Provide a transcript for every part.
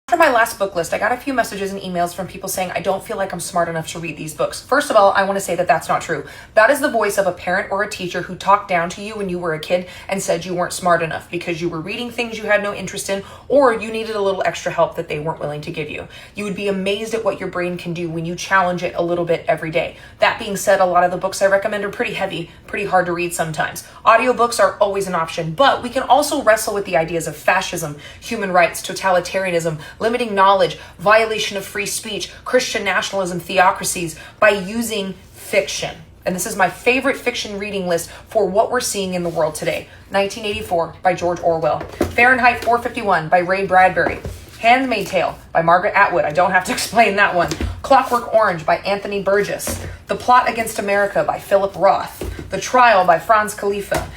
For my last book list, I got a few messages and emails from people saying, I don't feel like I'm smart enough to read these books. First of all, I want to say that that's not true. That is the voice of a parent or a teacher who talked down to you when you were a kid and said you weren't smart enough because you were reading things you had no interest in, or you needed a little extra help that they weren't willing to give you. You would be amazed at what your brain can do when you challenge it a little bit every day. That being said, a lot of the books I recommend are pretty heavy, pretty hard to read sometimes. Audiobooks are always an option, but we can also wrestle with the ideas of fascism, human rights, totalitarianism, limiting knowledge, violation of free speech, Christian nationalism, theocracies by using fiction. And this is my favorite fiction reading list for what we're seeing in the world today. 1984 by George Orwell. Fahrenheit 451 by Ray Bradbury. Handmaid's Tale by Margaret Atwood. I don't have to explain that one. Clockwork Orange by Anthony Burgess. The Plot Against America by Philip Roth. The Trial by Franz Khalifa.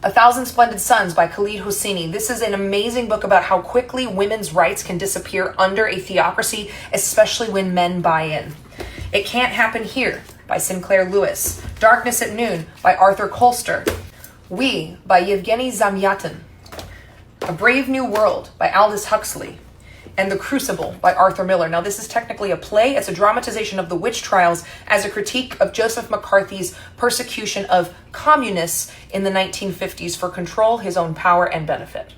A Thousand Splendid Suns by Khalid Hosseini. This is an amazing book about how quickly women's rights can disappear under a theocracy, especially when men buy in. It Can't Happen Here by Sinclair Lewis. Darkness at Noon by Arthur Koester. We by Yevgeny Zamyatin. A Brave New World by Aldous Huxley. And The Crucible by Arthur Miller. Now, this is technically a play. It's a dramatization of the witch trials as a critique of Joseph McCarthy's persecution of communists in the 1950s for control, his own power, and benefit.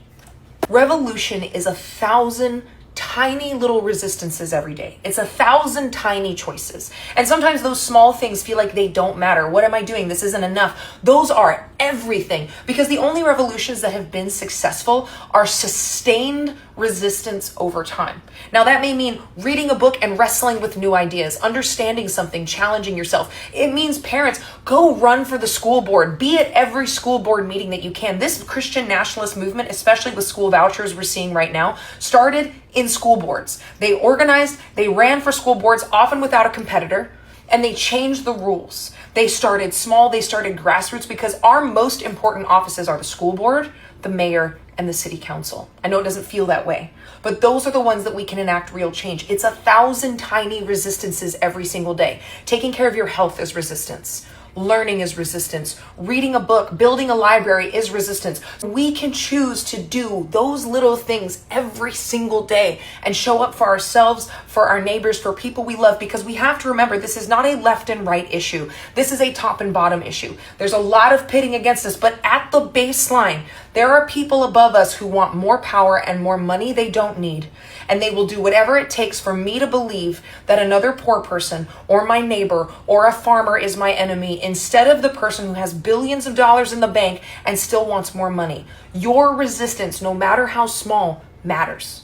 Revolution is 1,000 tiny little resistances every day. It's 1,000 tiny choices. And sometimes those small things feel like they don't matter. What am I doing? This isn't enough. Those are everything, because the only revolutions that have been successful are sustained resistance over time. Now, that may mean reading a book and wrestling with new ideas, understanding something, challenging yourself. It means parents, go run for the school board. Be at every school board meeting that you can. This Christian nationalist movement, especially with school vouchers we're seeing right now, started in school boards. They organized, they ran for school boards, often without a competitor, and they changed the rules. They started small, they started grassroots, because our most important offices are the school board, the mayor, and the city council. I know it doesn't feel that way, but those are the ones that we can enact real change. It's 1,000 tiny resistances every single day. Taking care of your health is resistance. Learning is resistance. Reading a book, building a library is resistance. We can choose to do those little things every single day and show up for ourselves, for our neighbors, for people we love, because we have to remember this is not a left and right issue. This is a top and bottom issue. There's a lot of pitting against us, but at the baseline, there are people above us who want more power and more money they don't need. And they will do whatever it takes for me to believe that another poor person or my neighbor or a farmer is my enemy, instead of the person who has billions of dollars in the bank and still wants more money. Your resistance, no matter how small, matters.